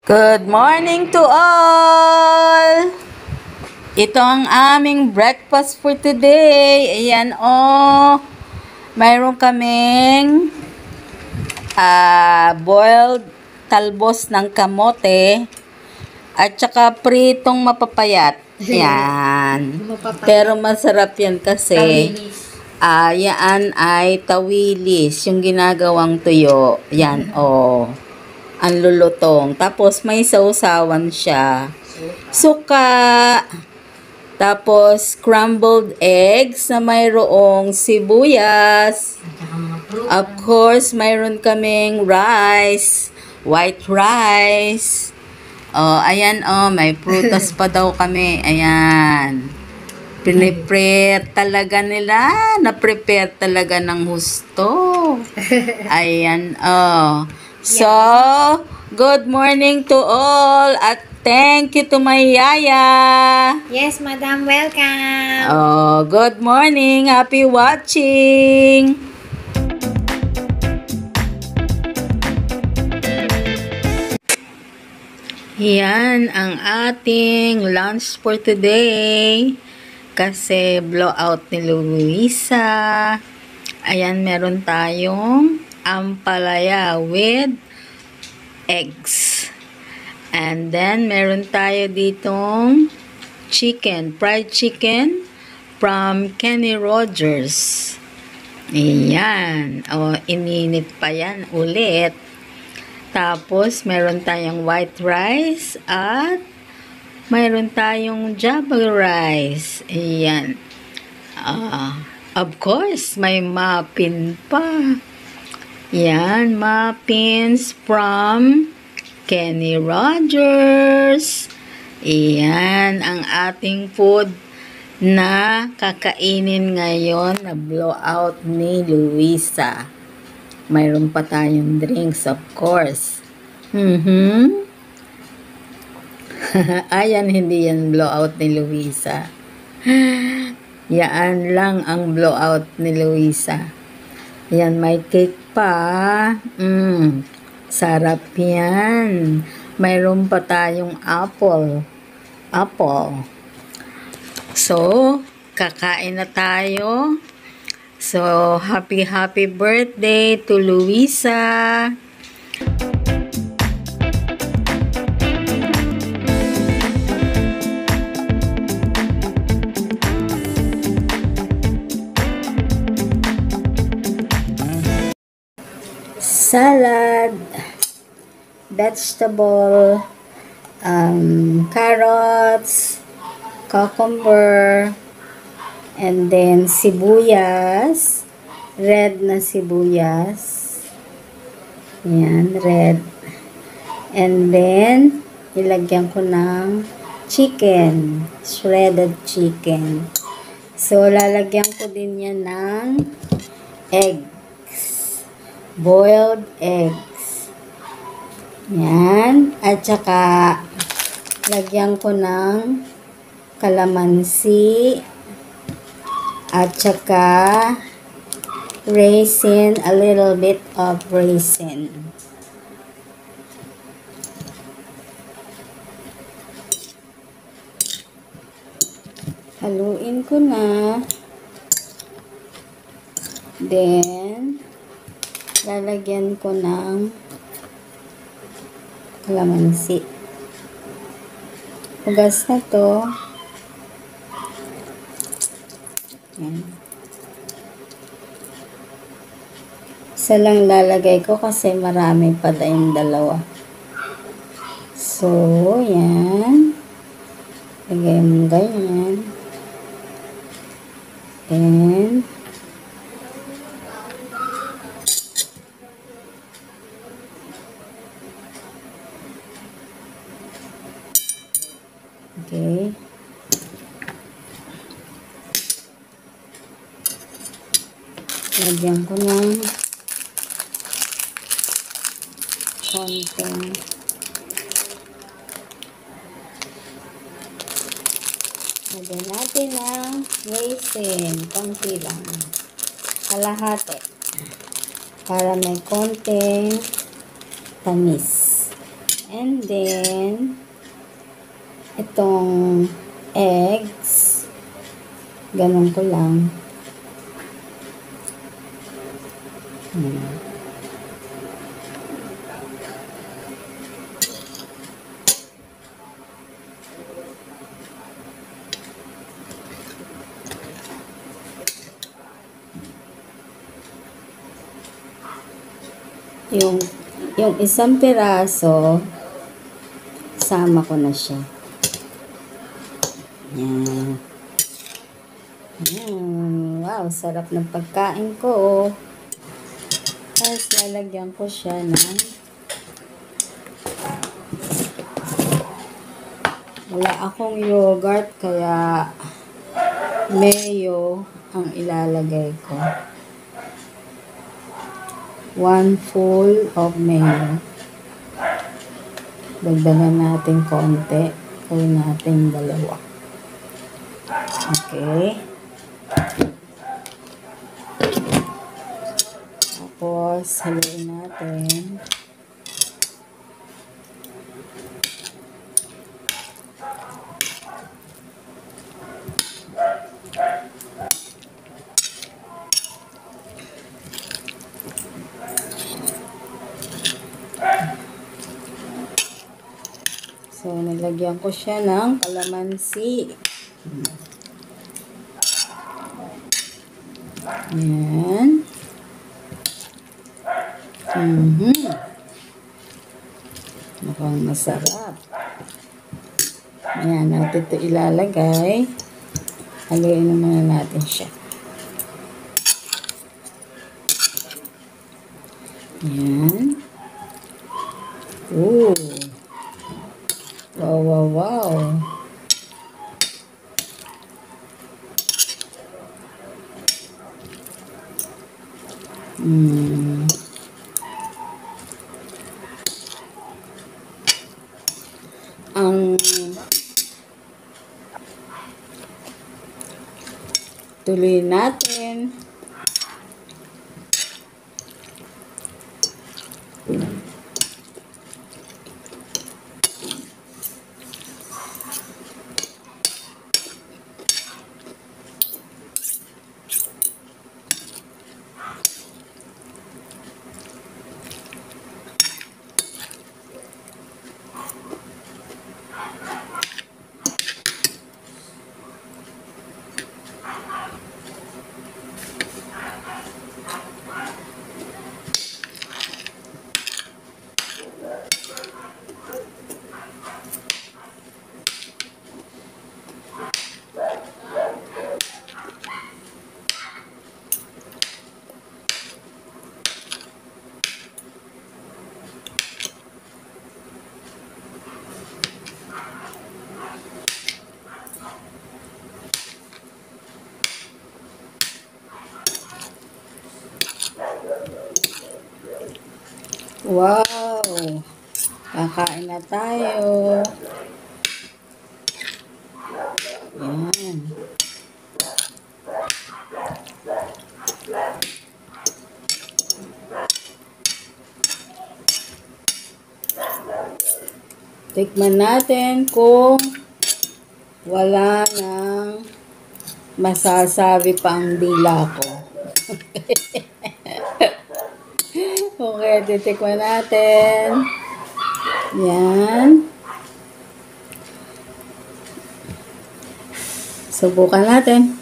Good morning to all! Ito ang aming breakfast for today. Ayan mayroon kaming boiled talbos ng kamote at saka pritong mapapayat. Ayan. Pero masarap yan kasi yan ay tawilis, yung ginagawang tuyo. Yan, ang lulutong. Tapos may sausawan siya. Suka. Tapos scrambled eggs na mayroong sibuyas. Of course, mayroon kaming rice. White rice. Ayan may prutas pa daw kami. Ayan. Prepare talaga nila. Na-prepare talaga ng husto. Ayan, So, good morning to all at thank you to my yaya. Yes, madam. Welcome. Good morning. Happy watching. Yan ang ating lunch for today. Kasi blowout ni Luisa. Ayan, meron tayong ampalaya with eggs. And then, meron tayo ditong chicken, fried chicken from Kenny Rogers. Ayan. Ininit pa yan ulit. Tapos, meron tayong white rice at meron tayong java rice. Ayan. Of course, may muffin pa. Yan, muffins from Kenny Rogers. Yan ang ating food na kakainin ngayon na blowout ni Luisa. Mayroon pa tayong drinks, of course. Ayan, hindi yan blowout ni Luisa. Yan lang ang blowout ni Luisa. Yan, may cake pa. Sarap yan. Mayroon pa tayong apple. So, kakain na tayo. So, happy birthday to Luisa. Salad, vegetable, carrots, cucumber, and then sibuyas, red na sibuyas. Yan, red. And then, ilagyan ko ng chicken, shredded chicken. So, lalagyan ko din yan ng egg. Boiled eggs. Yan. At saka, lagyan ko ng kalamansi. At saka, raisin. A little bit of raisin. Haluin ko na. Then, lalagyan ko ng kalamansi. Hugas na to. Yan. Isa lang lalagay ko kasi marami pa tayong dalawa. So, yan. Lagay mo ganyan. Then, okay. Lagyan ko ng konting lagyan natin ng raisin. Konti lang. Kalahati. Para may konting tamis. And then, itong eggs, ganun ko lang. Yung isang piraso, sama ko na siya. Yan. Wow, sarap ng pagkain ko. Tapos lalagyan ko siya ng wala akong yogurt, kaya mayo ang ilalagay ko. 1 full of mayo. Dagdagan natin konti. Gawin natin 2. Okay. Tapos, haluin natin. So, nilagyan ko siya ng kalamansi. Ayan. Mukhang masarap. Ayan, natin ito ilalagay. Haluin naman natin siya. Ayan. Ooh. Wow, wow, wow. Ang tuloy natin. Wow! Kakain na tayo. Yan. Tikman natin kung wala nang masasabi pa ang dila ko. Okay, titikman natin. Yan. Subukan natin.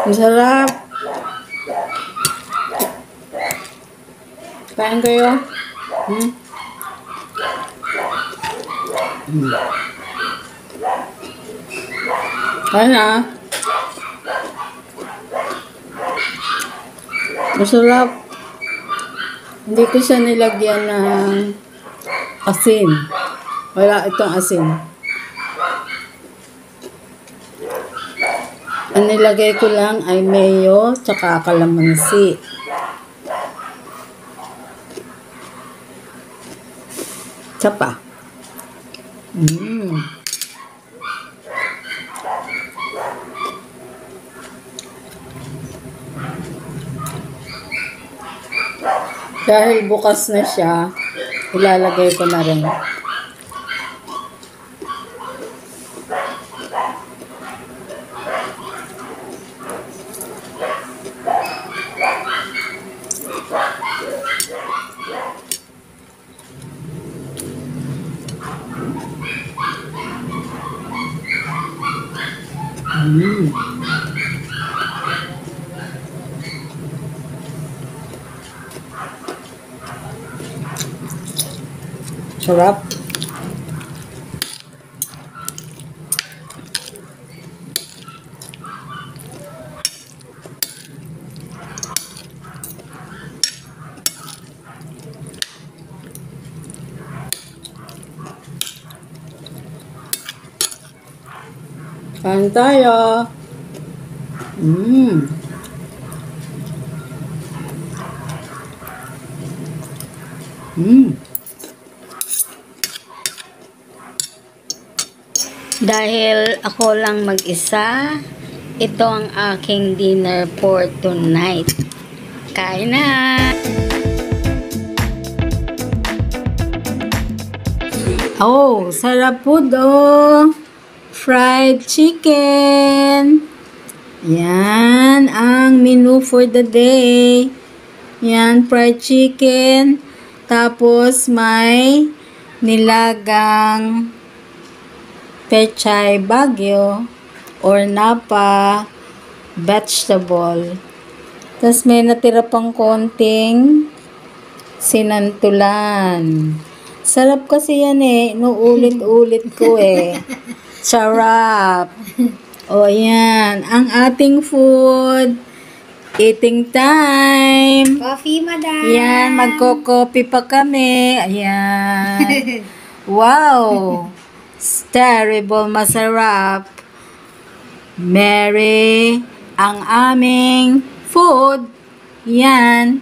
Masarap. Kain kayo. Kain na. Masarap. Hindi ko siya nilagyan ng asin. Wala itong asin. Ang nilagay ko lang ay mayo tsaka kalamansi. Tsapa. Dahil bukas na siya, ilalagay ko na rin. Sarap. Kain tayo. Dahil ako lang mag-isa, ito ang aking dinner for tonight. Kain na! Oh, sarap po do! Fried chicken! Yan ang menu for the day. Yan, fried chicken. Tapos may nilagang pechay bagyo or napa vegetable. Tapos may natira pang konting sinantulan. Sarap kasi yan eh. Inuulit-ulit ko eh. Sarap. O yan. Ang ating food. Eating time. Coffee, madam. Yan. Magko-coffee pa kami. Ayan. Wow. Terrible masarap. Merry ang aming food. Yan.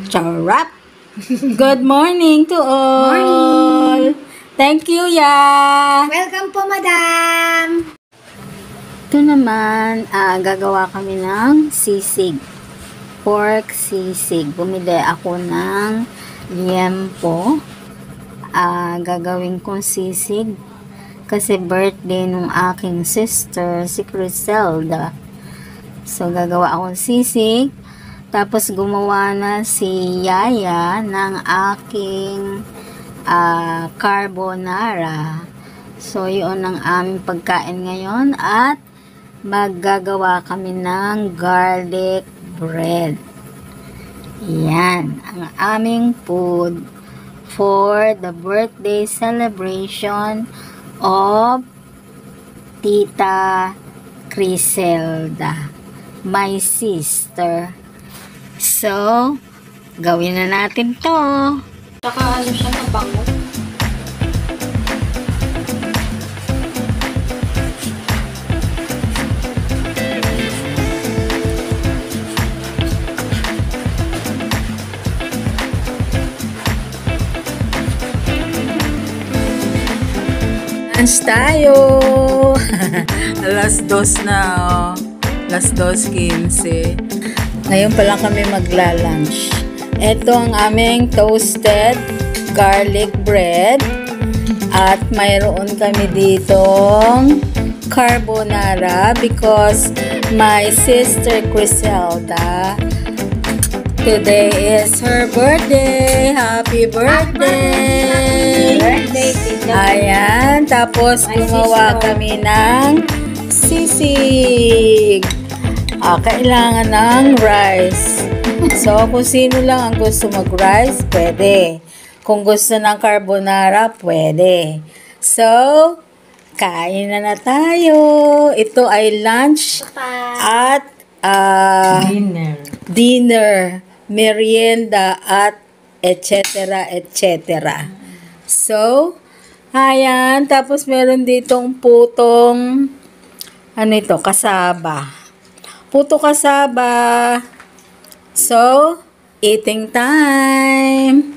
Sarap. Good morning to all. Morning. Thank you, ya. Welcome po, madam. Ito naman, gagawa kami ng sisig. Pork sisig. Bumili ako ng liempo. Gagawin kong sisig. Kasi birthday nung aking sister, si Criselda. So, gagawa akong sisig. Tapos, gumawa na si Yaya ng aking carbonara. So, yun ang aming pagkain ngayon. At, maggagawa kami ng garlic bread. Yan, ang aming food for the birthday celebration of Tita Criselda, my sister. So, gawin na natin to. Saka ano siya, mabango. Lunch tayo! Alas 2 na, oh. Alas 2:15. Ngayon pa lang kami magla-lunch. Ito ang aming toasted garlic bread. At mayroon kami ditong carbonara because my sister Criselda, today is her birthday. Happy birthday! Birthday, tita. Ayan, tapos gumawa kami ng sisig. Kailangan ng rice. So, kung sino lang ang gusto mag-rice, pwede. Kung gusto ng carbonara, pwede. So, kain na tayo. Ito ay lunch at dinner, merienda at etc. etc. So, ayan. Tapos meron ditong putong kasaba. Puto kasaba. So, eating time.